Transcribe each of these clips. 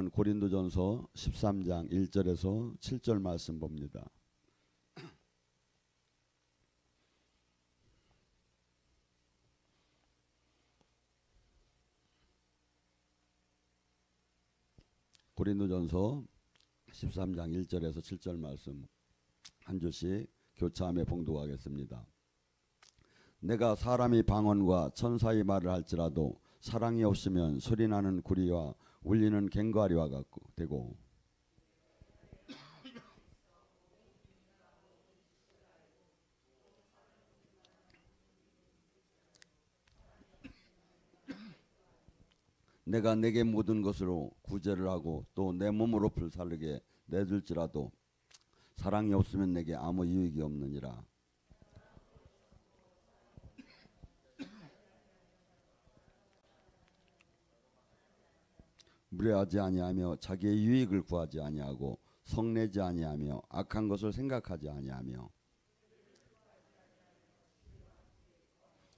말씀은 고린도전서 13장 1절에서 7절 말씀 봅니다. 고린도전서 13장 1절에서 7절 말씀 한 줄씩 교차하며 봉독하겠습니다. 내가 사람이 방언과 천사의 말을 할지라도 사랑이 없으면 소리나는 구리와 울리는 괭과리와 같고 되고 내가 내게 모든 것으로 구제를 하고 또 내 몸으로 불살르게 내줄지라도 사랑이 없으면 내게 아무 유익이 없느니라. 무례하지 아니하며 자기의 유익을 구하지 아니하고 성내지 아니하며 악한 것을 생각하지 아니하며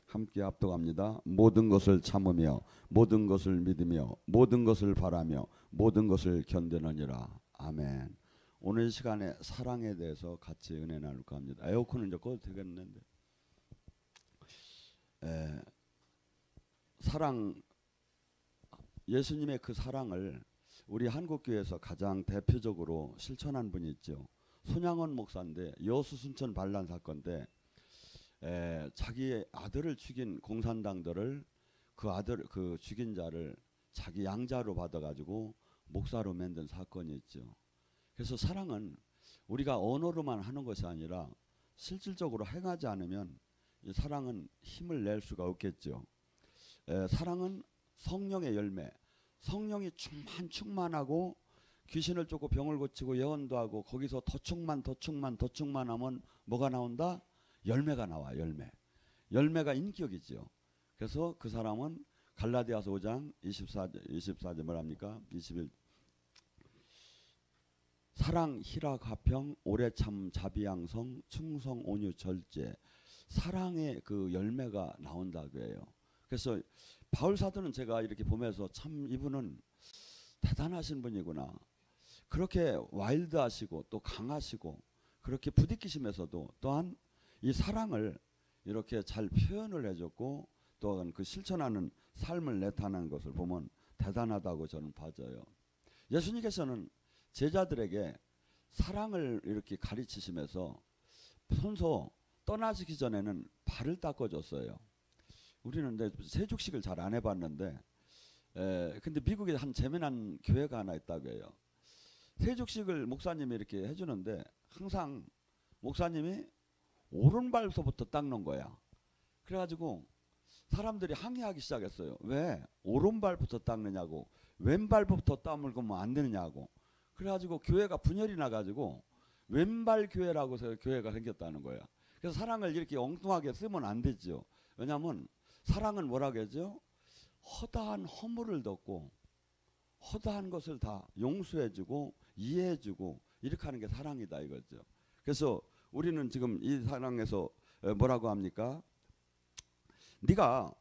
함께 합독합니다. 모든 것을 참으며 모든 것을 믿으며 모든 것을 바라며 모든 것을 견디느니라. 아멘. 오늘 시간에 사랑에 대해서 같이 은혜 나눌까 합니다. 에어컨은 이제 꺼도 되겠는데 사랑, 예수님의 그 사랑을 우리 한국교회에서 가장 대표적으로 실천한 분이 있죠. 손양원 목사인데 여수순천 반란 사건인데 자기의 아들을 죽인 공산당들을 그 죽인 자를 자기 양자로 받아가지고 목사로 만든 사건이 있죠. 그래서 사랑은 우리가 언어로만 하는 것이 아니라 실질적으로 행하지 않으면 이 사랑은 힘을 낼 수가 없겠죠. 사랑은 성령의 열매, 성령이 충만하고 귀신을 쫓고 병을 고치고 예언도 하고 거기서 더 충만하면 뭐가 나온다? 열매가 나와. 열매가 인격이죠. 그래서 그 사람은 갈라디아서 5장 24절 뭐랍니까? 21 사랑, 희락, 화평, 오래 참, 자비양성, 충성, 온유, 절제 사랑의 그 열매가 나온다고 해요. 그래서 바울 사도는 제가 이렇게 보면서 참 이분은 대단하신 분이구나. 그렇게 와일드하시고 또 강하시고 그렇게 부딪히시면서도 또한 이 사랑을 이렇게 잘 표현을 해줬고 또한 그 실천하는 삶을 나타내는 것을 보면 대단하다고 저는 봐져요. 예수님께서는 제자들에게 사랑을 이렇게 가르치시면서 손소 떠나시기 전에는 발을 닦아줬어요. 우리는 세죽식을 잘 안 해봤는데 근데 미국에 한 재미난 교회가 하나 있다고 해요. 세죽식을 목사님이 이렇게 해주는데 항상 목사님이 오른발부터 닦는 거야. 그래가지고 사람들이 항의하기 시작했어요. 왜 오른발부터 닦느냐고, 왼발부터 닦으면 안 되느냐고. 그래가지고 교회가 분열이 나가지고 왼발 교회라고 해서 교회가 생겼다는 거야. 그래서 사랑을 이렇게 엉뚱하게 쓰면 안 되죠. 왜냐하면 사랑은 뭐라고 하죠? 허다한 허물을 덮고 허다한 것을 다 용서해주고 이해해주고 이렇게 하는 게 사랑이다 이거죠. 그래서 우리는 지금 이 사랑에서 뭐라고 합니까? 네가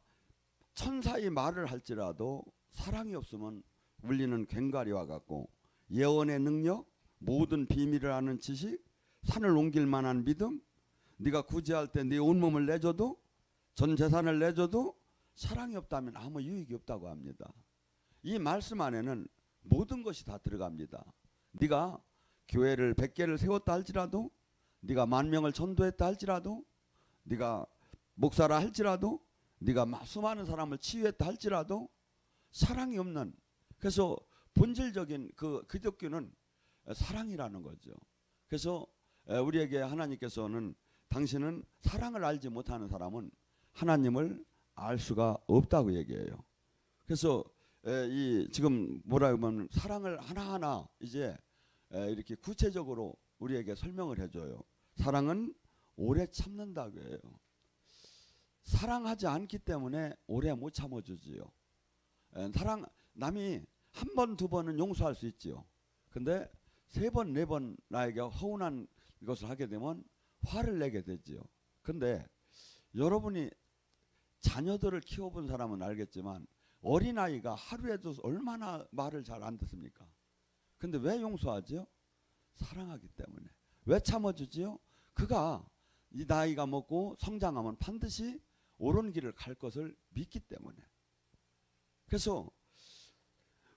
천사의 말을 할지라도 사랑이 없으면 울리는 괭과리와 같고 예언의 능력, 모든 비밀을 아는 지식, 산을 옮길 만한 믿음, 네가 구제할 때 네 온몸을 내줘도 전 재산을 내줘도 사랑이 없다면 아무 유익이 없다고 합니다. 이 말씀 안에는 모든 것이 다 들어갑니다. 네가 교회를 100개를 세웠다 할지라도 네가 10,000명을 전도했다 할지라도 네가 목사라 할지라도 네가 수많은 사람을 치유했다 할지라도 사랑이 없는, 그래서 본질적인 그 기독교는 사랑이라는 거죠. 그래서 우리에게 하나님께서는 당신은 사랑을 알지 못하는 사람은 하나님을 알 수가 없다고 얘기해요. 그래서 이 지금 뭐라고 하면 사랑을 하나하나 이제 이렇게 구체적으로 우리에게 설명을 해줘요. 사랑은 오래 참는다고 해요. 사랑하지 않기 때문에 오래 못 참아주지요. 사랑 남이 한 번, 두 번은 용서할 수 있지요. 근데 세 번, 네 번 나에게 허운한 것을 하게 되면 화를 내게 되지요. 근데 여러분이 자녀들을 키워본 사람은 알겠지만 어린아이가 하루에도 얼마나 말을 잘 안 듣습니까? 근데 왜 용서하죠? 사랑하기 때문에. 왜 참아주지요? 그가 이 나이가 먹고 성장하면 반드시 옳은 길을 갈 것을 믿기 때문에. 그래서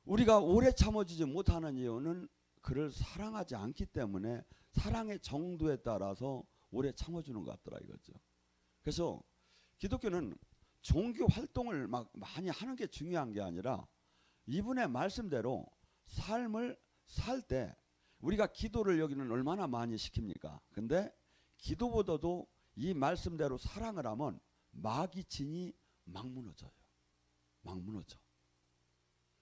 우리가 오래 참아주지 못하는 이유는 그를 사랑하지 않기 때문에 사랑의 정도에 따라서 오래 참아주는 것 같더라 이거죠. 그래서 기독교는 종교 활동을 막 많이 하는 게 중요한 게 아니라 이분의 말씀대로 삶을 살 때 우리가 기도를 여기는 얼마나 많이 시킵니까? 근데 기도보다도 이 말씀대로 사랑을 하면 마귀 진이 막 무너져요. 막 무너져.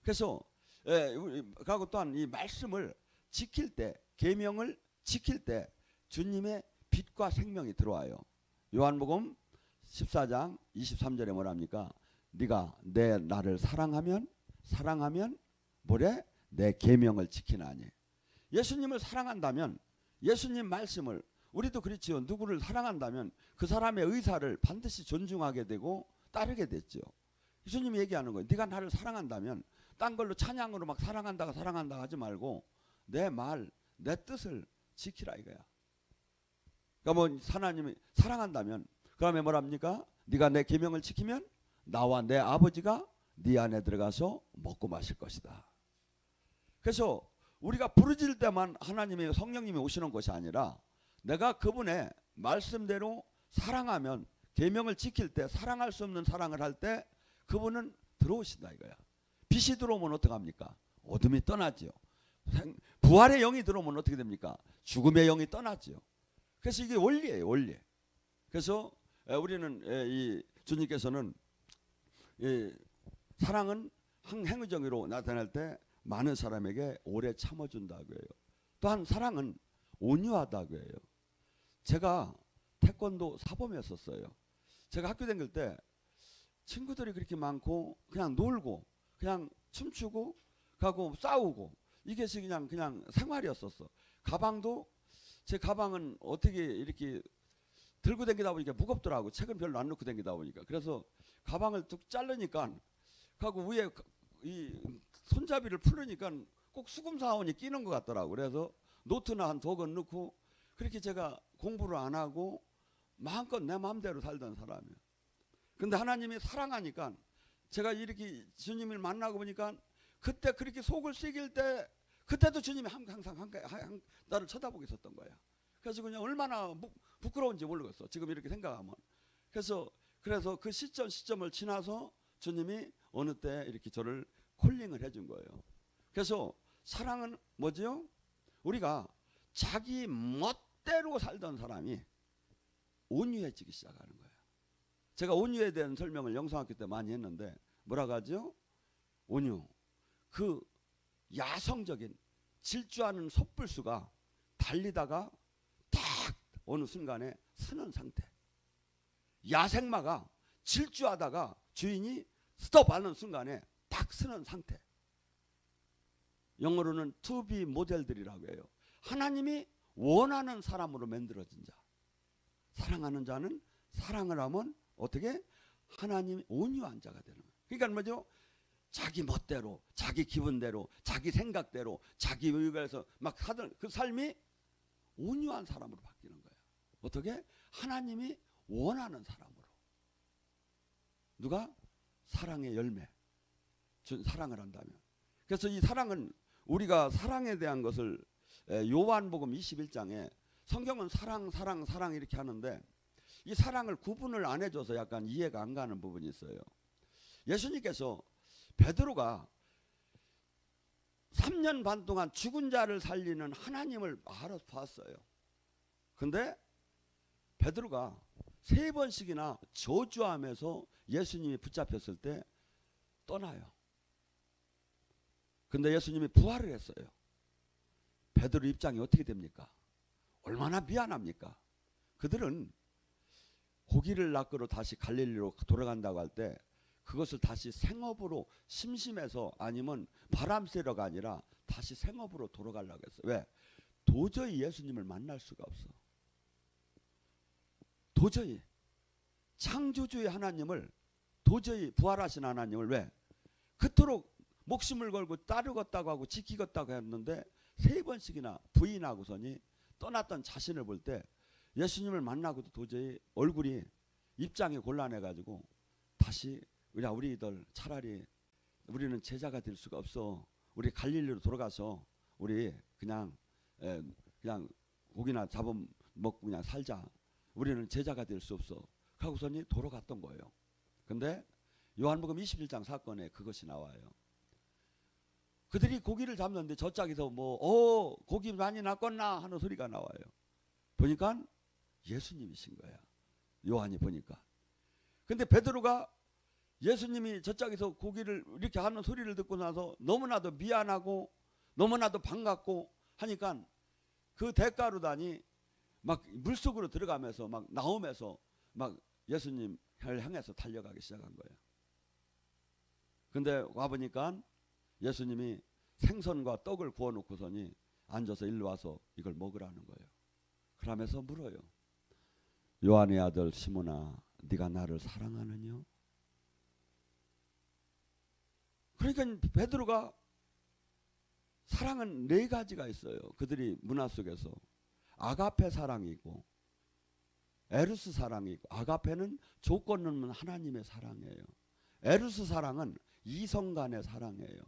그래서 그리고 또한 이 말씀을 지킬 때, 계명을 지킬 때 주님의 빛과 생명이 들어와요. 요한복음 14장 23절에 뭐랍니까? 네가 나를 사랑하면 뭐래? 내 계명을 지키나니. 예수님을 사랑한다면 예수님 말씀을, 우리도 그렇지요. 누구를 사랑한다면 그 사람의 의사를 반드시 존중하게 되고 따르게 됐죠. 예수님이 얘기하는 거예요. 네가 나를 사랑한다면 딴 걸로 찬양으로 막 사랑한다 하지 말고 내 말, 내 뜻을 지키라 이거야. 그러니까 뭐 하나님이 사랑한다면 그다음에 뭐랍니까? 네가 내 계명을 지키면 나와 내 아버지가 네 안에 들어가서 먹고 마실 것이다. 그래서 우리가 부르짖을 때만 하나님의 성령님이 오시는 것이 아니라 내가 그분의 말씀대로 사랑하면, 계명을 지킬 때, 사랑할 수 없는 사랑을 할 때 그분은 들어오신다 이거야. 빛이 들어오면 어떡합니까? 어둠이 떠나지요. 부활의 영이 들어오면 어떻게 됩니까? 죽음의 영이 떠나지요. 그래서 이게 원리예요, 원리. 그래서 우리는 이 주님께서는 이 사랑은 행위적으로 나타날 때 많은 사람에게 오래 참아준다고 해요. 또한 사랑은 온유하다고 해요. 제가 태권도 사범이었었어요. 제가 학교 다닐 때 친구들이 그렇게 많고 그냥 놀고 그냥 춤추고 가고 싸우고 이게 그냥 생활이었었어. 가방도 제 가방은 어떻게 이렇게 들고 다니다 보니까 무겁더라고. 책은 별로 안 넣고 다니다 보니까. 그래서 가방을 뚝 자르니까 가고 위에 이 손잡이를 풀으니까 꼭 수금 사원이 끼는 것 같더라고. 그래서 노트나 한 2권 넣고 그렇게 제가 공부를 안 하고 마음껏 내 마음대로 살던 사람이에요. 근데 하나님이 사랑하니까 제가 이렇게 주님을 만나고 보니까 그때 그렇게 속을 새길 때 그때도 주님이 항상 나를 쳐다보고 있었던 거야. 그래서 그냥 얼마나 부끄러운지 모르겠어. 지금 이렇게 생각하면. 그래서 그 시점을 지나서 주님이 어느 때 이렇게 저를 콜링을 해준 거예요. 그래서 사랑은 뭐죠? 우리가 자기 멋대로 살던 사람이 온유해지기 시작하는 거예요. 제가 온유에 대한 설명을 영성학교 때 많이 했는데 뭐라고 하죠? 온유. 그 야성적인 질주하는 섣불수가 달리다가 딱 어느 순간에 쓰는 상태. 야생마가 질주하다가 주인이 스톱하는 순간에 딱 쓰는 상태. 영어로는 to be 모델들이라고 해요. 하나님이 원하는 사람으로 만들어진 자. 사랑하는 자는 사랑을 하면 어떻게? 하나님이 온유한 자가 되는 거예요. 그러니까 뭐죠? 자기 멋대로, 자기 기분대로, 자기 생각대로, 자기 의견에서 막 하던 그 삶이 온유한 사람으로 바뀌는 거예요. 어떻게? 하나님이 원하는 사람으로. 누가? 사랑의 열매. 사랑을 한다면. 그래서 이 사랑은 우리가 사랑에 대한 것을 요한복음 21장에 성경은 사랑 이렇게 하는데 이 사랑을 구분을 안 해줘서 약간 이해가 안 가는 부분이 있어요. 예수님께서 베드로가 3년 반 동안 죽은 자를 살리는 하나님을 알아서 봤어요. 근데 베드로가 3번씩이나 저주하면서 예수님이 붙잡혔을 때 떠나요. 근데 예수님이 부활을 했어요. 베드로 입장이 어떻게 됩니까? 얼마나 미안합니까? 그들은 고기를 낚으러 다시 갈릴리로 돌아간다고 할 때 그것을 다시 생업으로 심심해서 아니면 바람 쐬러가 아니라 다시 생업으로 돌아가려고 했어요. 왜? 도저히 예수님을 만날 수가 없어. 도저히 창조주의 하나님을, 도저히 부활하신 하나님을 왜? 그토록 목숨을 걸고 따르겠다고 하고 지키겠다고 했는데 3번씩이나 부인하고서니 떠났던 자신을 볼 때 예수님을 만나고도 도저히 얼굴이 입장이 곤란해가지고 다시 우리들 차라리 우리는 제자가 될 수가 없어. 우리 갈릴리로 돌아가서 우리 그냥 고기나 잡아 먹고 그냥 살자. 우리는 제자가 될 수 없어. 하고서니 돌아갔던 거예요. 근데 요한복음 21장 사건에 그것이 나와요. 그들이 고기를 잡는데 저짝에서 고기 많이 낚았나 하는 소리가 나와요. 보니까 예수님이신 거야. 요한이 보니까. 근데 베드로가 예수님이 저짝에서 고기를 이렇게 하는 소리를 듣고 나서 너무나도 미안하고 너무나도 반갑고 하니까 그 대가로다니 막 물속으로 들어가면서 막 나오면서 막 예수님을 향해서 달려가기 시작한 거예요. 근데 와보니까 예수님이 생선과 떡을 구워놓고서니 앉아서 일로 와서 이걸 먹으라는 거예요. 그러면서 물어요. 요한의 아들 시몬아, 네가 나를 사랑하느냐? 그러니까 베드로가 사랑은 4가지가 있어요. 그들이 문화 속에서 아가페 사랑이 있고 에루스 사랑이 있고, 아가페는 조건 없는 하나님의 사랑이에요. 에루스 사랑은 이성 간의 사랑이에요.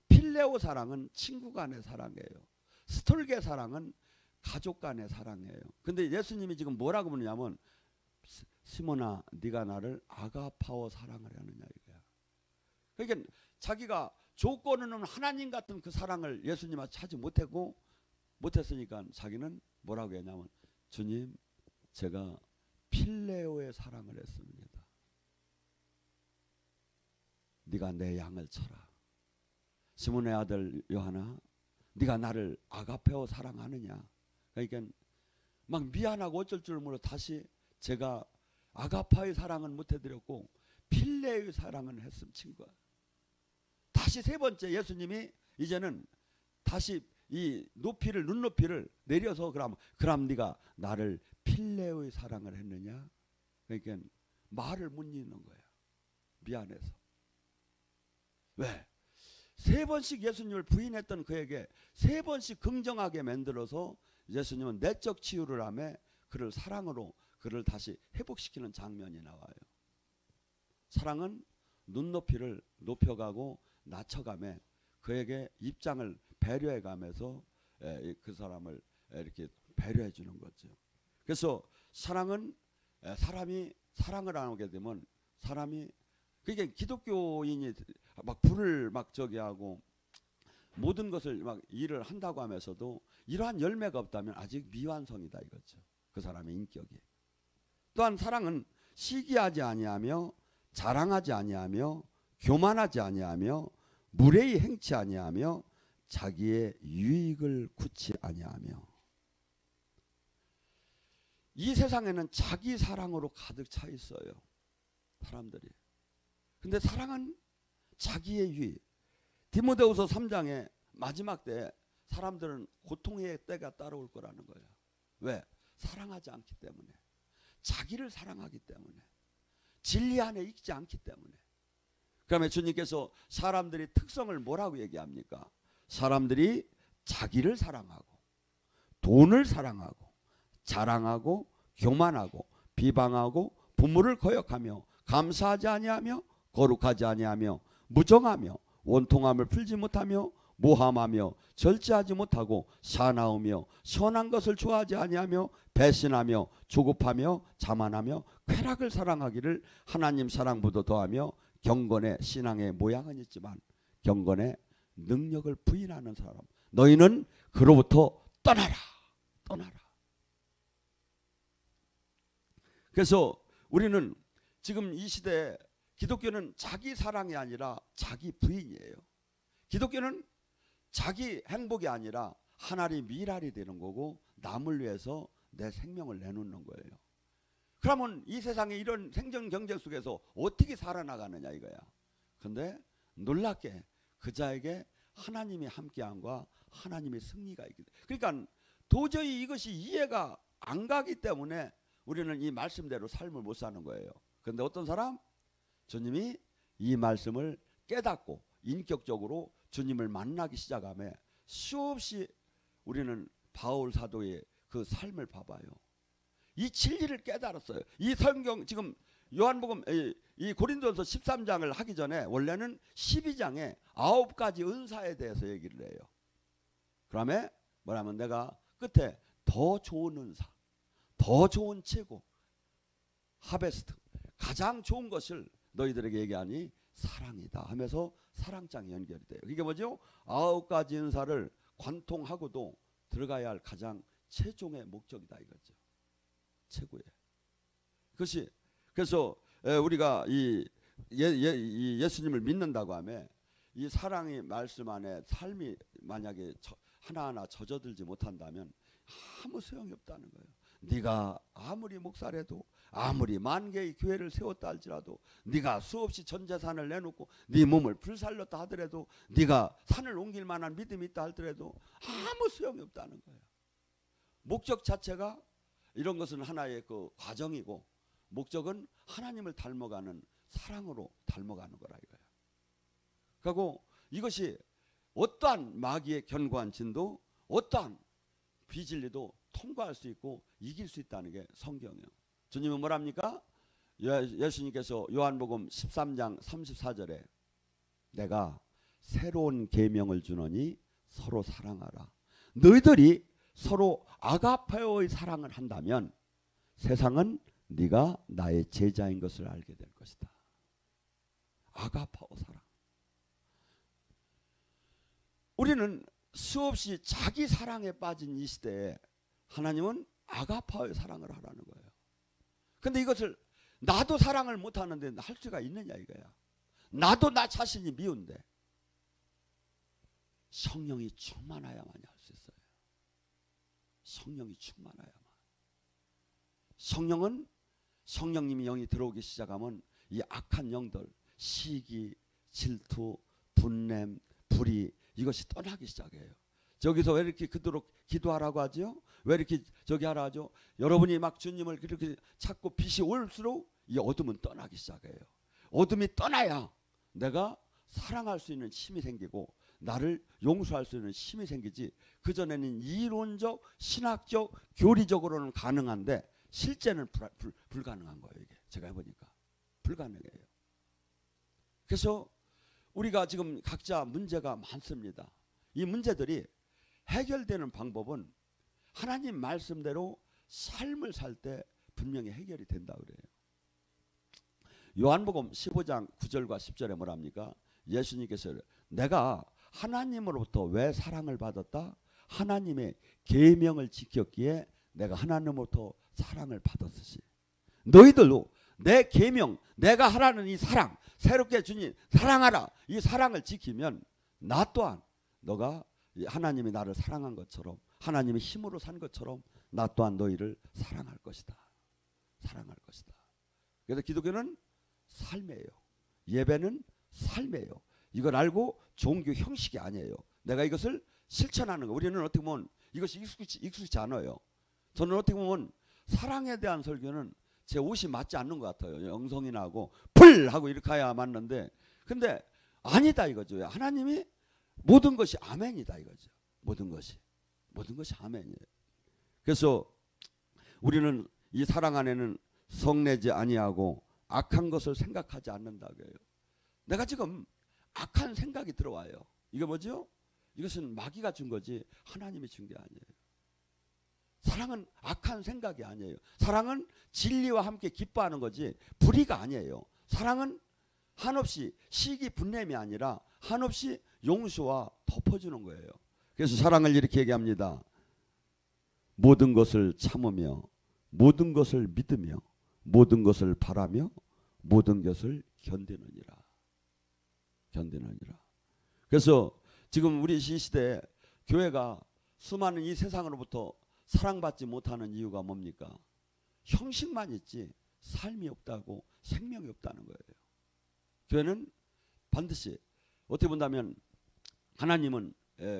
필레오 사랑은 친구 간의 사랑이에요. 스톨게 사랑은 가족 간의 사랑이에요. 근데 예수님이 지금 뭐라고 부르냐면 시몬아 네가 나를 아가파워 사랑을 하느냐 이거야. 그러니까 자기가 조건은 없는 하나님 같은 그 사랑을 예수님한테 찾지 못했으니까 자기는 뭐라고 했냐면 주님 제가 필레오의 사랑을 했습니다. 네가 내 양을 쳐라. 시몬의 아들 요한아 네가 나를 아가페오 사랑하느냐. 그러니까 막 미안하고 어쩔 줄 모르고 다시 제가 아가파의 사랑은 못해드렸고 필레의 사랑은 했음 친구야. 다시 3번째 예수님이 이제는 다시 이 눈높이를 내려서 그럼 네가 나를 필레의 사랑을 했느냐. 그러니까 말을 못 잇는 거야. 미안해서. 왜? 3번씩 예수님을 부인했던 그에게 3번씩 긍정하게 만들어서 예수님은 내적 치유를 하며 그를 사랑으로 그를 다시 회복시키는 장면이 나와요. 사랑은 눈높이를 높여가고 낮춰가며 그에게 입장을 배려해가면서 그 사람을 이렇게 배려해 주는 거죠. 그래서 사랑은 사람이 사랑을 안 하게 되면 사람이 그게 기독교인이 막 불을 막 저기 하고 모든 것을 막 일을 한다고 하면서도 이러한 열매가 없다면 아직 미완성이다 이거죠. 그 사람의 인격이. 또한 사랑은 시기하지 아니하며 자랑하지 아니하며 교만하지 아니하며 무례히 행치 아니하며 자기의 유익을 굳지 아니하며. 이 세상에는 자기 사랑으로 가득 차 있어요. 사람들이. 근데 사랑은 자기의 유익. 디모데후서 3장의 마지막 때 사람들은 고통의 때가 따라올 거라는 거예요. 왜? 사랑하지 않기 때문에. 자기를 사랑하기 때문에. 진리 안에 있지 않기 때문에. 그러면 주님께서 사람들이 특성을 뭐라고 얘기합니까? 사람들이 자기를 사랑하고 돈을 사랑하고 자랑하고 교만하고 비방하고 부모를 거역하며 감사하지 아니하며 거룩하지 아니하며 무정하며 원통함을 풀지 못하며 모함하며 절제하지 못하고 사나우며 선한 것을 좋아하지 아니하며 배신하며 조급하며 자만하며 쾌락을 사랑하기를 하나님 사랑보다 더하며 경건의 신앙의 모양은 있지만 경건의 능력을 부인하는 사람 너희는 그로부터 떠나라. 그래서 우리는 지금 이 시대에 기독교는 자기 사랑이 아니라 자기 부인이에요. 기독교는 자기 행복이 아니라 하나님 미랄이 되는 거고 남을 위해서 내 생명을 내놓는 거예요. 그러면 이 세상에 이런 생존 경쟁 속에서 어떻게 살아나가느냐 이거야. 근데 놀랍게 그자에게 하나님의 함께함과 하나님의 승리가 있기 때문에. 그러니까 도저히 이것이 이해가 안 가기 때문에 우리는 이 말씀대로 삶을 못 사는 거예요. 근데 어떤 사람? 주님이 이 말씀을 깨닫고 인격적으로 주님을 만나기 시작하며 수없이 우리는 바울 사도의 그 삶을 봐봐요. 이 진리를 깨달았어요. 이 성경 지금 요한복음 이 고린도전서 13장을 하기 전에 원래는 12장에 9가지 은사에 대해서 얘기를 해요. 그다음에 뭐냐면 내가 끝에 더 좋은 은사, 더 좋은 체고, 하베스트, 가장 좋은 것을 너희들에게 얘기하니 사랑이다 하면서 사랑장이 연결이 돼요. 이게 뭐죠? 9가지 은사를 관통하고도 들어가야 할 가장 최종의 목적이다 이거죠. 최고의. 그것이 그래서 우리가 이 예수님을 믿는다고 하면 이 사랑의 말씀 안에 삶이 만약에 하나하나 젖어들지 못한다면 아무 소용이 없다는 거예요. 네가 아무리 목사래도 아무리 만 개의 교회를 세웠다 할지라도 네가 수없이 전 재산을 내놓고 네 몸을 불살렸다 하더라도 네가 산을 옮길 만한 믿음이 있다 하더라도 아무 소용이 없다는 거예요. 목적 자체가 이런 것은 하나의 그 과정이고 목적은 하나님을 닮아가는 사랑으로 닮아가는 거라 이거예요. 그리고 이것이 어떠한 마귀의 견고한 진도 어떠한 비진리도 통과할 수 있고 이길 수 있다는 게 성경이에요. 주님은 뭐랍니까? 예수님께서 요한복음 13장 34절에 내가 새로운 계명을 주노니 서로 사랑하라. 너희들이 서로 아가페오의 사랑을 한다면 세상은 네가 나의 제자인 것을 알게 될 것이다. 아가파오 사랑. 우리는 수없이 자기 사랑에 빠진 이 시대에 하나님은 아가파오의 사랑을 하라는 거예요. 근데 이것을 나도 사랑을 못하는데 할 수가 있느냐 이거야. 나도 나 자신이 미운데 성령이 충만하야만이 할 수 있어요. 성령이 충만하야만. 성령은 성령님이 영이 들어오기 시작하면 이 악한 영들 시기, 질투, 분냄, 불의 이것이 떠나기 시작해요. 저기서 왜 이렇게 그토록 기도하라고 하죠? 왜 이렇게 저기 하라 하죠? 여러분이 막 주님을 그렇게 찾고 빛이 올수록 이 어둠은 떠나기 시작해요. 어둠이 떠나야 내가 사랑할 수 있는 힘이 생기고 나를 용서할 수 있는 힘이 생기지. 그전에는 이론적, 신학적, 교리적으로는 가능한데 실제는 불가능한 거예요. 이게 제가 해보니까 불가능해요. 그래서 우리가 지금 각자 문제가 많습니다. 이 문제들이 해결되는 방법은 하나님 말씀대로 삶을 살 때 분명히 해결이 된다 그래요. 요한복음 15장 9절과 10절에 뭐랍니까? 예수님께서 내가 하나님으로부터 왜 사랑을 받았다? 하나님의 계명을 지켰기에 내가 하나님으로부터 사랑을 받았으시. 너희들도 내 계명, 내가 하라는 이 사랑, 새롭게 주님 사랑하라. 이 사랑을 지키면 나 또한 너가 하나님이 나를 사랑한 것처럼 하나님의 힘으로 산 것처럼 나 또한 너희를 사랑할 것이다. 사랑할 것이다. 그래서 기독교는 삶이에요. 예배는 삶이에요. 이걸 알고 종교 형식이 아니에요. 내가 이것을 실천하는 거. 우리는 어떻게 보면 이것이 익숙치 않아요. 저는 어떻게 보면 사랑에 대한 설교는 제 옷이 맞지 않는 것 같아요. 영성이 나고 풀 하고 이렇게 해야 맞는데 근데 아니다 이거죠. 하나님이 모든 것이 아멘이다 이거죠. 모든 것이 아멘이에요. 그래서 우리는 이 사랑 안에는 성내지 아니하고 악한 것을 생각하지 않는다고요. 내가 지금 악한 생각이 들어와요. 이게 뭐죠? 이것은 마귀가 준 거지 하나님이 준 게 아니에요. 사랑은 악한 생각이 아니에요. 사랑은 진리와 함께 기뻐하는 거지 불의가 아니에요. 사랑은 한없이 시기 분냄이 아니라 한없이 용서와 덮어주는 거예요. 그래서 사랑을 이렇게 얘기합니다. 모든 것을 참으며 모든 것을 믿으며 모든 것을 바라며 모든 것을 견디느니라. 그래서 지금 우리 이 시대에 교회가 수많은 이 세상으로부터 사랑받지 못하는 이유가 뭡니까? 형식만 있지 삶이 없다고 생명이 없다는 거예요. 교회는 반드시 어떻게 본다면 하나님은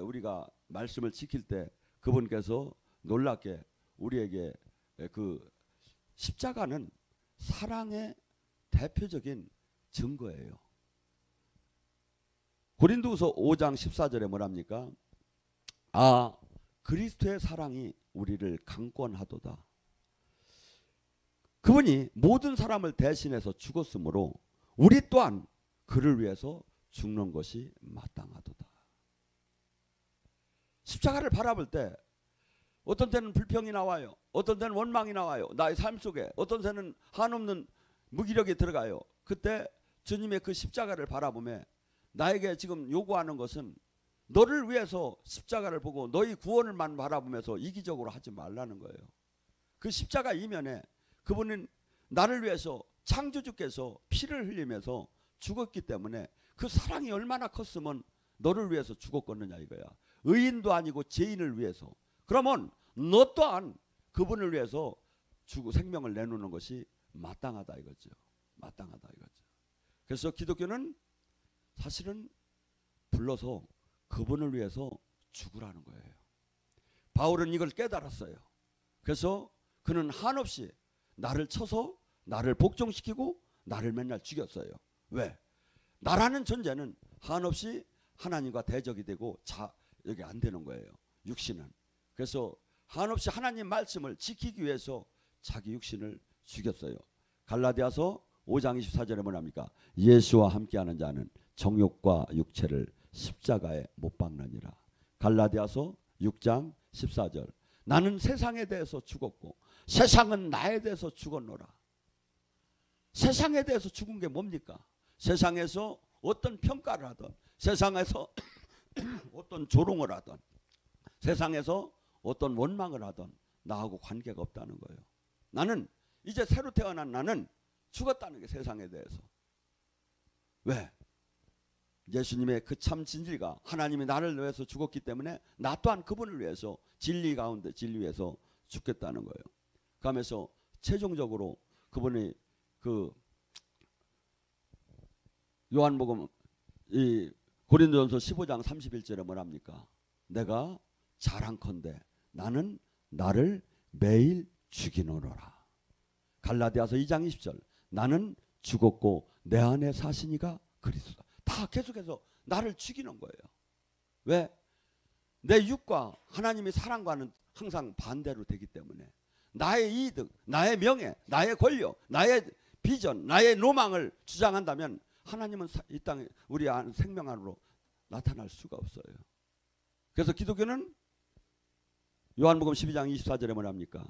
우리가 말씀을 지킬 때 그분께서 놀랍게 우리에게 그 십자가는 사랑의 대표적인 증거예요. 고린도후서 5장 14절에 뭐랍니까? 아, 그리스도의 사랑이 우리를 강권하도다. 그분이 모든 사람을 대신해서 죽었으므로 우리 또한 그를 위해서 죽는 것이 마땅하도다. 십자가를 바라볼 때 어떤 때는 불평이 나와요. 어떤 때는 원망이 나와요. 나의 삶 속에 어떤 때는 한없는 무기력이 들어가요. 그때 주님의 그 십자가를 바라보며 나에게 지금 요구하는 것은 너를 위해서 십자가를 보고 너의 구원을만 바라보면서 이기적으로 하지 말라는 거예요. 그 십자가 이면에 그분은 나를 위해서 창조주께서 피를 흘리면서 죽었기 때문에 그 사랑이 얼마나 컸으면 너를 위해서 죽었겠느냐 이거야. 의인도 아니고 죄인을 위해서. 그러면 너 또한 그분을 위해서 생명을 내놓는 것이 마땅하다 이거죠. 마땅하다 이거죠. 그래서 기독교는 사실은 불러서 그분을 위해서 죽으라는 거예요. 바울은 이걸 깨달았어요. 그래서 그는 한없이 나를 쳐서 나를 복종시키고 나를 맨날 죽였어요. 왜? 나라는 존재는 한없이 하나님과 대적이 되고 여기 안 되는 거예요. 육신은. 그래서 한없이 하나님 말씀을 지키기 위해서 자기 육신을 죽였어요. 갈라디아서 5장 24절에 뭐랍니까? 예수와 함께하는 자는 정욕과 육체를 십자가에 못 박느니라. 갈라디아서 6장 14절. 나는 세상에 대해서 죽었고 세상은 나에 대해서 죽었노라. 세상에 대해서 죽은 게 뭡니까? 세상에서 어떤 평가를 하든, 세상에서 어떤 조롱을 하든, 세상에서 어떤 원망을 하든 나하고 관계가 없다는 거예요. 나는 이제 새로 태어난 나는 죽었다는 게 세상에 대해서. 왜? 예수님의 그 참 진리가 하나님이 나를 위해서 죽었기 때문에 나 또한 그분을 위해서 진리 가운데 진리 위해서 죽겠다는 거예요. 그러면서 최종적으로 그분이 그 요한복음 이 고린도전서 15장 31절에 뭐랍니까? 내가 자랑컨대 나는 나를 매일 죽이노라. 갈라디아서 2장 20절. 나는 죽었고 내 안에 사시니가 그리스도다. 다 계속해서 나를 죽이는 거예요. 왜? 내 육과 하나님의 사랑과는 항상 반대로 되기 때문에 나의 이득, 나의 명예, 나의 권력, 나의 비전, 나의 로망을 주장한다면 하나님은 이 땅에 우리 생명 안으로 나타날 수가 없어요. 그래서 기독교는 요한복음 12장 24절에 뭐랍니까?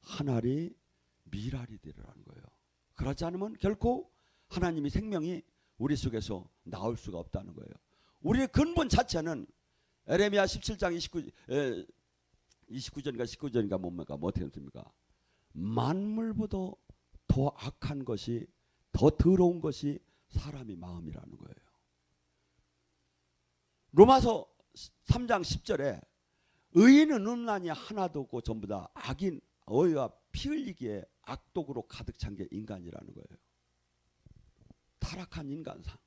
하늘이 미랄이 되리라는 거예요. 그렇지 않으면 결코 하나님의 생명이 우리 속에서 나올 수가 없다는 거예요. 우리의 근본 자체는 에레미야 17장 29절인가 19절인가 뭡니까? 뭐 어떻게 했습니까? 만물보다 더 악한 것이, 더 더러운 것이 사람의 마음이라는 거예요. 로마서 3장 10절에 의인은 음란이 하나도 없고 전부 다 악인, 어이와 피 흘리기에 악독으로 가득 찬 게 인간이라는 거예요. 타락한 인간상.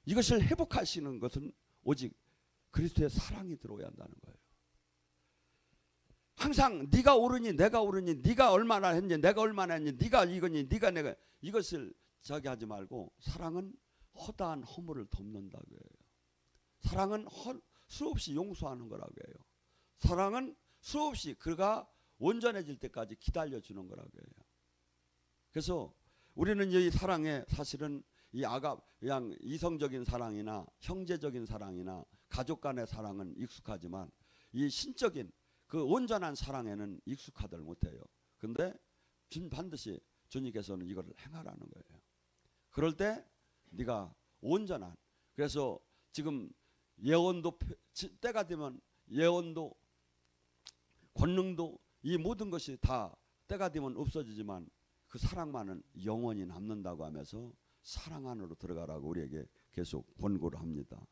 이것을 회복하시는 것은 오직 그리스도의 사랑이 들어야 한다는 거예요. 항상 네가 옳으니 내가 옳으니 네가 얼마나 했니 내가 얼마나 했니 네가 이거니 네가 내가 이것을 저기 하지 말고 사랑은 허다한 허물을 덮는다고 해요. 사랑은 수없이 용서하는 거라고 해요. 사랑은 수없이 그가 온전해질 때까지 기다려주는 거라고 해요. 그래서 우리는 이 사랑에 사실은 이 그냥 이성적인 사랑이나 형제적인 사랑이나 가족 간의 사랑은 익숙하지만 이 신적인 그 온전한 사랑에는 익숙하들 못해요. 근데 반드시 주님께서는 이걸 행하라는 거예요. 그럴 때 네가 온전한, 그래서 지금 예언도 때가 되면 예언도 권능도 이 모든 것이 다 때가 되면 없어지지만 그 사랑만은 영원히 남는다고 하면서 사랑 안으로 들어가라고 우리에게 계속 권고를 합니다.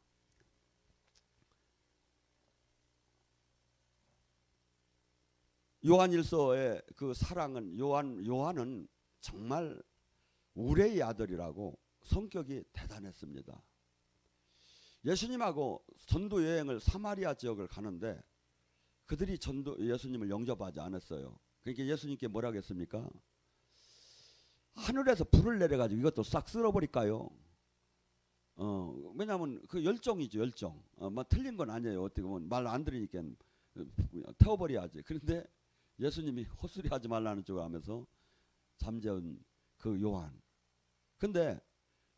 요한일서의 그 사랑은 요한은 정말 우레의 아들이라고 성격이 대단했습니다. 예수님하고 전도 여행을 사마리아 지역을 가는데 그들이 예수님을 영접하지 않았어요. 그러니까 예수님께 뭐라고 했습니까? 하늘에서 불을 내려가지고 이것도 싹 쓸어버릴까요? 왜냐하면 그 열정이죠, 열정. 뭐 틀린 건 아니에요. 어떻게 보면 말 안 들으니까 태워버려야지. 그런데 예수님이 헛소리 하지 말라는 쪽을 하면서 잠재운 그 요한. 근데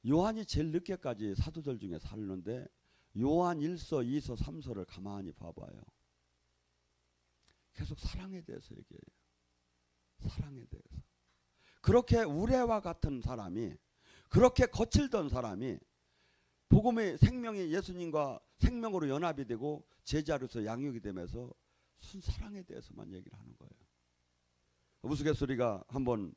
요한이 제일 늦게까지 사도들 중에 살는데 요한 1서, 2서, 3서를 가만히 봐봐요. 계속 사랑에 대해서 얘기해요. 사랑에 대해서. 그렇게 우레와 같은 사람이, 그렇게 거칠던 사람이 복음의 생명이 예수님과 생명으로 연합이 되고 제자로서 양육이 되면서 순사랑에 대해서만 얘기를 하는 거예요. 우스갯소리가 한번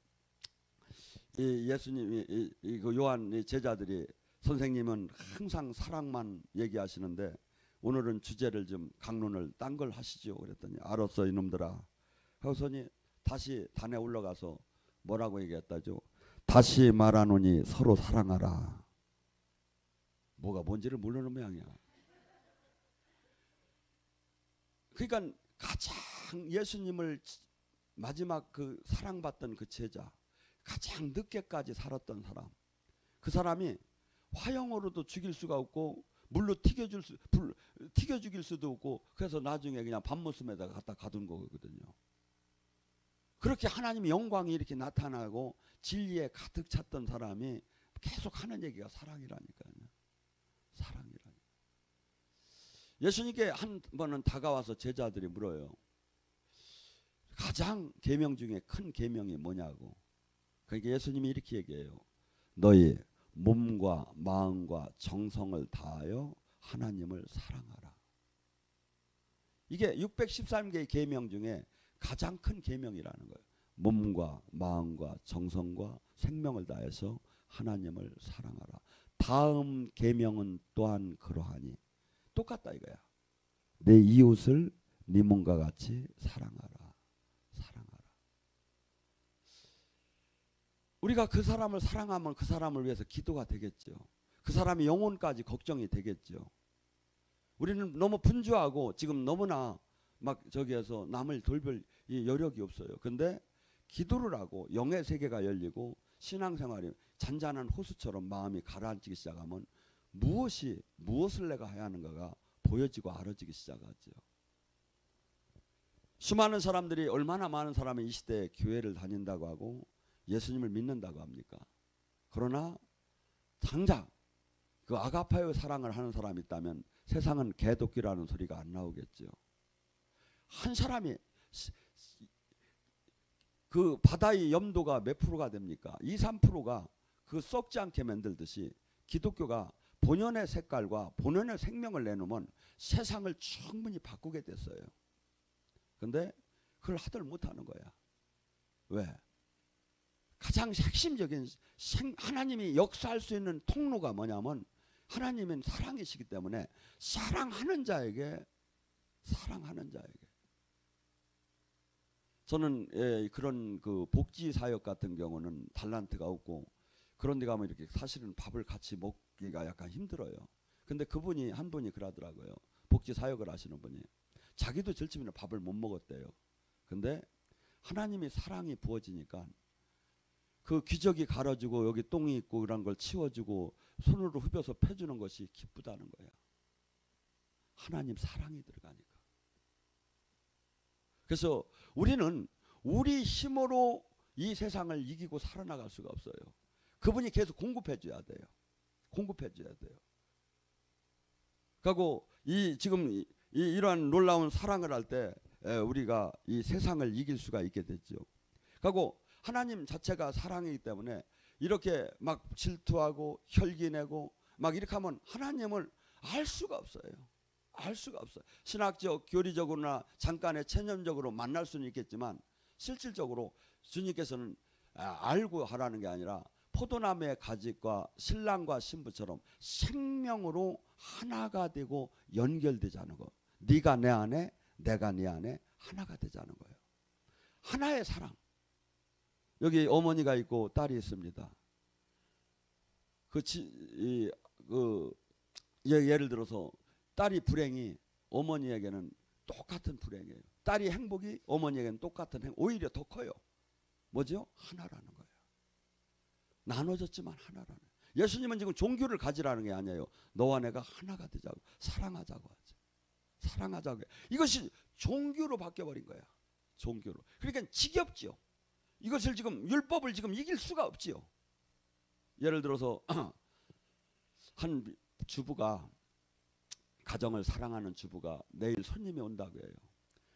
이 예수님이 그 요한 제자들이 선생님은 항상 사랑만 얘기하시는데 오늘은 주제를 좀 강론을 딴 걸 하시죠. 그랬더니 알았어 이놈들아. 하고서니 다시 단에 올라가서 뭐라고 얘기했다죠. 다시 말하노니 서로 사랑하라. 뭐가 뭔지를 모르는 모양이야. 그러니까 가장 예수님을 마지막 그 사랑받던 그 제자, 가장 늦게까지 살았던 사람, 그 사람이 화형으로도 죽일 수가 없고 물로 튀겨 죽일 수도 없고 그래서 나중에 그냥 밤모습에다가 갖다 가둔 거거든요. 그렇게 하나님의 영광이 이렇게 나타나고 진리에 가득 찼던 사람이 계속 하는 얘기가 사랑이라니까요. 사랑이라니. 예수님께 한 번은 다가와서 제자들이 물어요. 가장 계명 중에 큰 계명이 뭐냐고. 그러니까 예수님이 이렇게 얘기해요. 너희 몸과 마음과 정성을 다하여 하나님을 사랑하라. 이게 613개의 계명 중에 가장 큰 계명이라는 거예요. 몸과 마음과 정성과 생명을 다해서 하나님을 사랑하라. 다음 계명은 또한 그러하니. 똑같다 이거야. 내 이웃을 네 몸과 같이 사랑하라. 사랑하라. 우리가 그 사람을 사랑하면 그 사람을 위해서 기도가 되겠죠. 그 사람의 영혼까지 걱정이 되겠죠. 우리는 너무 분주하고 지금 너무나 막 저기에서 남을 돌볼 이 여력이 없어요. 근데 기도를 하고 영의 세계가 열리고 신앙생활이 잔잔한 호수처럼 마음이 가라앉기 시작하면 무엇을 내가 해야 하는가가 보여지고 알아지기 시작하죠. 수많은 사람들이 얼마나 많은 사람이 이 시대에 교회를 다닌다고 하고 예수님을 믿는다고 합니까? 그러나 당장 그 아가파의 사랑을 하는 사람이 있다면 세상은 개독기라는 소리가 안 나오겠죠. 한 사람이 그 바다의 염도가 몇 프로가 됩니까? 2, 3%가 그 썩지 않게 만들듯이 기독교가 본연의 색깔과 본연의 생명을 내놓으면 세상을 충분히 바꾸게 됐어요. 근데 그걸 하들 못하는 거야. 왜? 가장 핵심적인 하나님이 역사할 수 있는 통로가 뭐냐면 하나님은 사랑이시기 때문에 사랑하는 자에게 저는 그런 그 복지 사역 같은 경우는 달란트가 없고 그런 데 가면 이렇게 사실은 밥을 같이 먹기가 약간 힘들어요. 근데 그분이 한 분이 그러더라고요. 복지 사역을 하시는 분이 자기도 절치면 밥을 못 먹었대요. 근데 하나님이 사랑이 부어지니까 그 기저귀 갈아주고 여기 똥이 있고 그런 걸 치워주고 손으로 흡여서 펴주는 것이 기쁘다는 거야. 하나님 사랑이 들어가니까. 그래서 우리는 우리 힘으로 이 세상을 이기고 살아나갈 수가 없어요. 그분이 계속 공급해 줘야 돼요. 공급해 줘야 돼요. 그리고 지금 이러한 놀라운 사랑을 할 때 우리가 이 세상을 이길 수가 있게 됐죠. 그리고 하나님 자체가 사랑이기 때문에 이렇게 막 질투하고 혈기내고 막 이렇게 하면 하나님을 알 수가 없어요. 알 수가 없어요. 신학적, 교리적으로나 잠깐의 체념적으로 만날 수는 있겠지만 실질적으로 주님께서는 알고 하라는 게 아니라 포도나무의 가지과 신랑과 신부처럼 생명으로 하나가 되고 연결되자는 거. 네가 내 안에 내가 네 안에 하나가 되자는 거예요. 하나의 사랑. 여기 어머니가 있고 딸이 있습니다. 예를 들어서 딸이 불행이 어머니에게는 똑같은 불행이에요. 딸이 행복이 어머니에게는 똑같은 행복. 오히려 더 커요. 뭐죠? 하나라는 거예요. 나눠졌지만 하나라는 거예요. 예수님은 지금 종교를 가지라는 게 아니에요. 너와 내가 하나가 되자고, 사랑하자고 하죠. 사랑하자고. 이것이 종교로 바뀌어버린 거야. 종교로. 그러니까 지겹지요. 이것을 지금 율법을 지금 이길 수가 없지요. 예를 들어서 한 주부가, 가정을 사랑하는 주부가 내일 손님이 온다고 해요.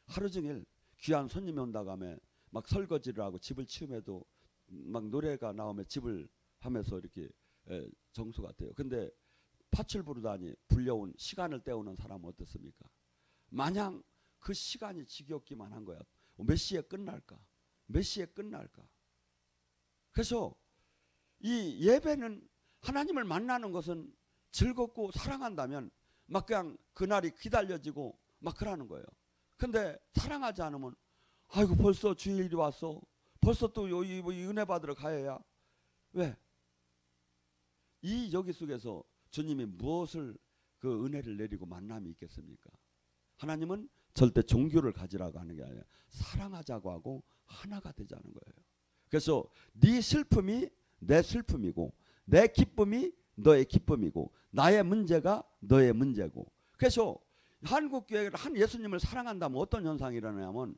하루 종일 귀한 손님이 온다고 하면 막 설거지를 하고 집을 치우면도 막 노래가 나오면 집을 하면서 이렇게 정수가 돼요. 근데 팥을 부르다니 불려온 시간을 때우는 사람은 어떻습니까? 마냥 그 시간이 지겹기만 한 거야. 몇 시에 끝날까? 몇 시에 끝날까? 그래서 이 예배는, 하나님을 만나는 것은 즐겁고 사랑한다면 막 그냥 그날이 기다려지고 막 그러는 거예요. 근데 사랑하지 않으면 아이고 벌써 주일이 왔어. 벌써 또 이 은혜 받으러 가야야. 왜? 이 여기 속에서 주님이 무엇을 그 은혜를 내리고 만남이 있겠습니까? 하나님은 절대 종교를 가지라고 하는 게 아니라 사랑하자고 하고 하나가 되자는 거예요. 그래서 네 슬픔이 내 슬픔이고 내 기쁨이 너의 기쁨이고 나의 문제가 너의 문제고. 그래서 한국 교회가 한 예수님을 사랑한다면 어떤 현상이 일어나냐면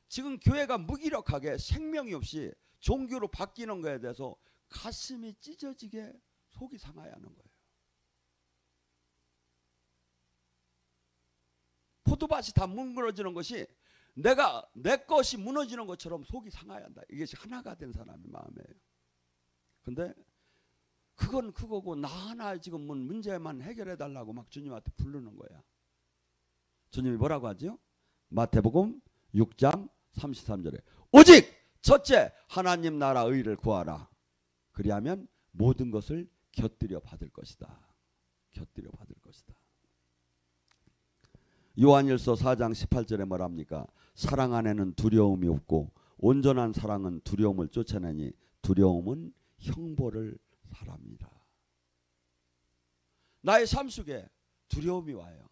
지금 교회가 무기력하게 생명이 없이 종교로 바뀌는 거에 대해서 가슴이 찢어지게 속이 상하게 하는 거예요. 포도밭이 다 뭉그러지는 것이 내가 내 것이 무너지는 것처럼 속이 상하게 한다. 이것이 하나가 된 사람의 마음이에요. 근데 그건 그거고 나 하나 지금 문제만 해결해 달라고 막 주님한테 부르는 거야. 주님이 뭐라고 하죠? 마태복음 6장 33절에 오직 첫째 하나님 나라 의를 구하라. 그리하면 모든 것을 곁들여 받을 것이다. 곁들여 받을 것이다. 요한일서 4장 18절에 뭐랍니까? 사랑 안에는 두려움이 없고 온전한 사랑은 두려움을 쫓아내니 두려움은 형벌을 사람이라. 나의 삶 속에 두려움이 와요.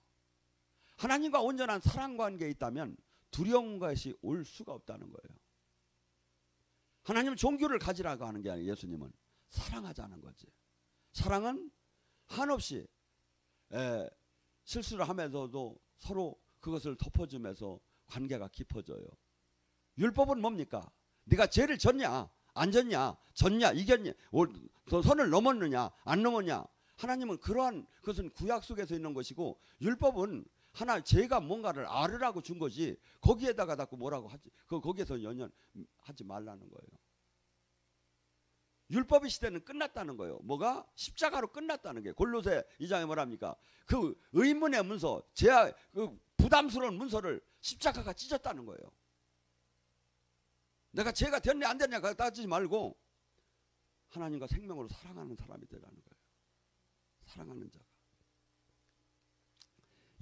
하나님과 온전한 사랑 관계에 있다면 두려운 것이 올 수가 없다는 거예요. 하나님은 종교를 가지라고 하는 게 아니에요. 예수님은 사랑하자는 거지. 사랑은 한없이 실수를 하면서도 서로 그것을 덮어주면서 관계가 깊어져요. 율법은 뭡니까? 네가 죄를 졌냐 안 졌냐, 졌냐 이겼냐, 선을 넘었느냐 안 넘었냐. 하나님은 그러한 것은 구약 속에서 있는 것이고 율법은 하나 죄가 뭔가를 알으라고 준 거지 거기에다가 자꾸 뭐라고 하지, 거기에서 연연하지 말라는 거예요. 율법의 시대는 끝났다는 거예요. 뭐가? 십자가로 끝났다는 게. 골로새 2장에 뭐랍니까? 그 의문의 문서, 그 부담스러운 문서를 십자가가 찢었다는 거예요. 내가 죄가 됐냐 안 됐냐 따지지 말고 하나님과 생명으로 사랑하는 사람이 되라는 거예요. 사랑하는 자가.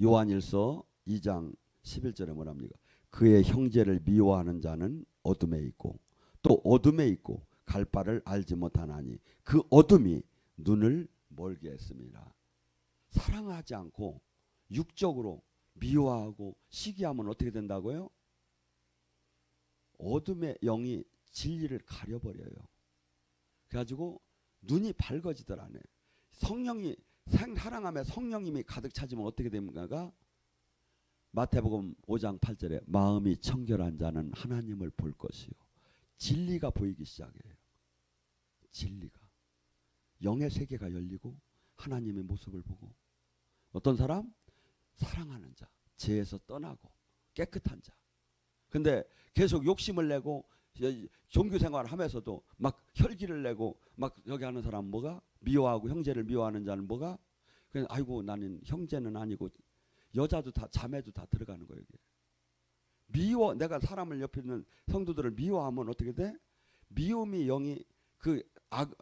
요한일서 2장 11절에 뭐랍니까? 그의 형제를 미워하는 자는 어둠에 있고 또 어둠에 있고 갈 바를 알지 못하나니 그 어둠이 눈을 멀게 했습니다. 사랑하지 않고 육적으로 미워하고 시기하면 어떻게 된다고요? 어둠의 영이 진리를 가려버려요. 그래가지고 눈이 밝아지더라 하네. 성령이 사랑하며 성령님이 가득 차지면 어떻게 됩니까? 마태복음 5장 8절에 마음이 청결한 자는 하나님을 볼 것이요 진리가 보이기 시작해요. 진리가 영의 세계가 열리고 하나님의 모습을 보고. 어떤 사람? 사랑하는 자, 죄에서 떠나고 깨끗한 자. 근데 계속 욕심을 내고 종교 생활을 하면서도 막 혈기를 내고 막 여기 하는 사람은 뭐가? 미워하고 형제를 미워하는 자는 뭐가? 그냥 아이고 나는 형제는 아니고 여자도 다 자매도 다 들어가는 거예요. 미워, 내가 사람을 옆에 있는 성도들을 미워하면 어떻게 돼? 미움이 영이 그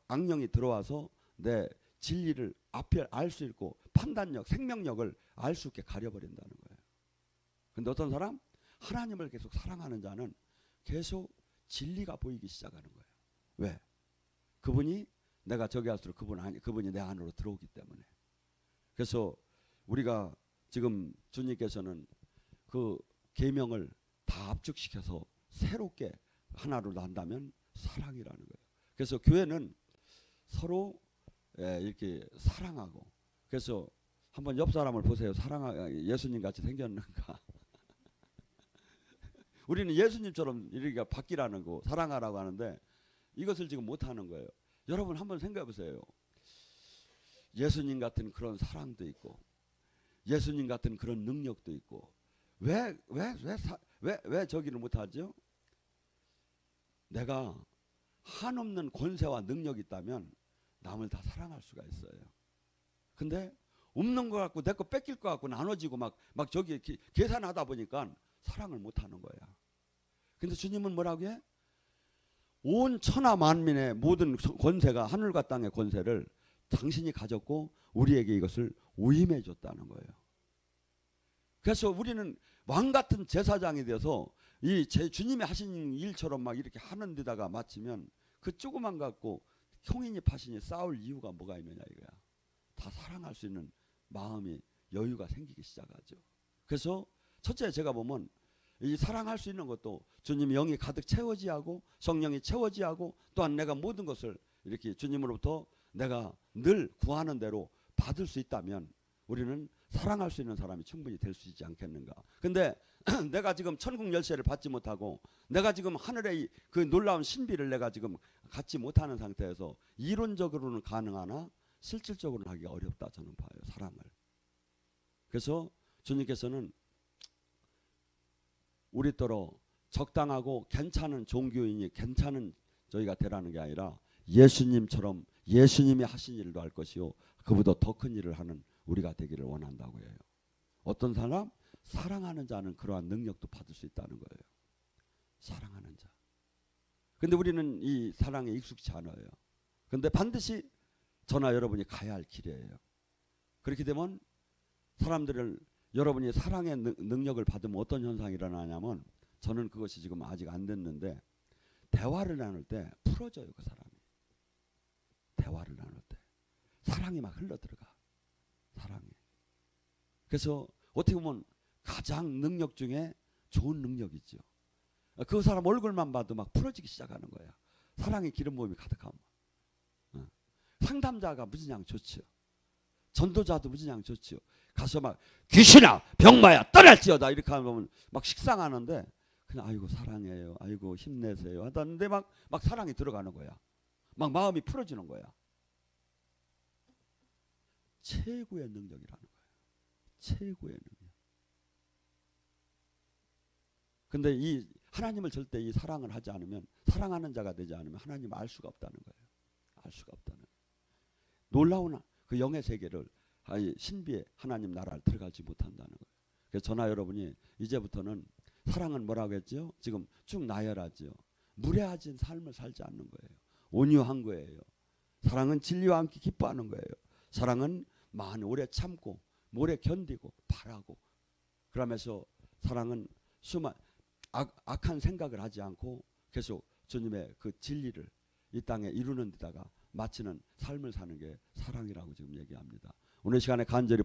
악령이 들어와서 내 진리를 앞에 알 수 있고 판단력, 생명력을 알 수 있게 가려버린다는 거예요. 근데 어떤 사람? 하나님을 계속 사랑하는 자는 계속 진리가 보이기 시작하는 거예요. 왜? 그분이 내가 저기 할수록 그분이 내 안으로 들어오기 때문에. 그래서 우리가 지금 주님께서는 그 계명을 다 압축시켜서 새롭게 하나로 난다면 사랑이라는 거예요. 그래서 교회는 서로 이렇게 사랑하고. 그래서 한번 옆 사람을 보세요. 예수님 같이 생겼는가? 우리는 예수님처럼 이렇게 바뀌라는 거, 사랑하라고 하는데 이것을 지금 못하는 거예요. 여러분 한번 생각해 보세요. 예수님 같은 그런 사랑도 있고 예수님 같은 그런 능력도 있고 왜 저기를 못하죠? 내가 한없는 권세와 능력이 있다면 남을 다 사랑할 수가 있어요. 근데 없는 것 같고 내 거 뺏길 것 같고 나눠지고 막 저기 계산하다 보니까 사랑을 못하는 거야. 근데 주님은 뭐라고 해? 온 천하 만민의 모든 권세가 하늘과 땅의 권세를 당신이 가졌고 우리에게 이것을 위임해 줬다는 거예요. 그래서 우리는 왕 같은 제사장이 돼서 이 주님이 하신 일처럼 막 이렇게 하는 데다가 마치면 그 조그만 갖고 형이니 파시니 싸울 이유가 뭐가 있느냐 이거야. 다 사랑할 수 있는 마음이 여유가 생기기 시작하죠. 그래서 첫째 제가 보면 이 사랑할 수 있는 것도 주님이 영이 가득 채워지하고 성령이 채워지하고 또한 내가 모든 것을 이렇게 주님으로부터 내가 늘 구하는 대로 받을 수 있다면 우리는 사랑할 수 있는 사람이 충분히 될 수 있지 않겠는가. 근데 내가 지금 천국 열쇠를 받지 못하고 내가 지금 하늘의 그 놀라운 신비를 내가 지금 갖지 못하는 상태에서 이론적으로는 가능하나 실질적으로는 하기가 어렵다 저는 봐요. 사랑을. 그래서 주님께서는 우리더러 적당하고 괜찮은 종교인이 괜찮은 저희가 되라는 게 아니라 예수님처럼 예수님이 하신 일도 할 것이요 그보다 더 큰 일을 하는 우리가 되기를 원한다고 해요. 어떤 사람? 사랑하는 자는 그러한 능력도 받을 수 있다는 거예요. 사랑하는 자. 근데 우리는 이 사랑에 익숙치 않아요. 근데 반드시 저나 여러분이 가야 할 길이에요. 그렇게 되면 사람들을 여러분이 사랑의 능력을 받으면 어떤 현상이 일어나냐면 저는 그것이 지금 아직 안 됐는데 대화를 나눌 때 풀어져요. 그 사람이. 대화를 나눌 때. 사랑이 막 흘러들어가. 사랑이. 그래서 어떻게 보면 가장 능력 중에 좋은 능력이죠. 그 사람 얼굴만 봐도 막 풀어지기 시작하는 거야. 사랑의 기름 부음이 가득하면. 상담자가 무진장 좋죠. 전도자도 무진장 좋죠. 가서 막 귀신아 병마야 떠날지어다 이렇게 하면 막 식상하는데 그냥 아이고 사랑해요. 아이고 힘내세요. 하다는데 막 사랑이 들어가는 거야. 막 마음이 풀어지는 거야. 최고의 능력이라는 거예요. 최고의 능력. 근데 이 하나님을 절대 이 사랑을 하지 않으면 사랑하는 자가 되지 않으면 하나님을 알 수가 없다는 거예요. 알 수가 없다는 거예요. 놀라운 그 영의 세계를 신비의 하나님 나라를 들어가지 못한다는 거예요. 그래서 저나 여러분이 이제부터는 사랑은 뭐라고 했죠? 지금 쭉 나열하죠. 무례하진 삶을 살지 않는 거예요. 온유한 거예요. 사랑은 진리와 함께 기뻐하는 거예요. 사랑은 오래 참고 오래 견디고 바라고 그러면서 사랑은 악한 생각을 하지 않고 계속 주님의 그 진리를 이 땅에 이루는 데다가 마치는 삶을 사는 게 사랑이라고 지금 얘기합니다. 오늘 시간에 간절히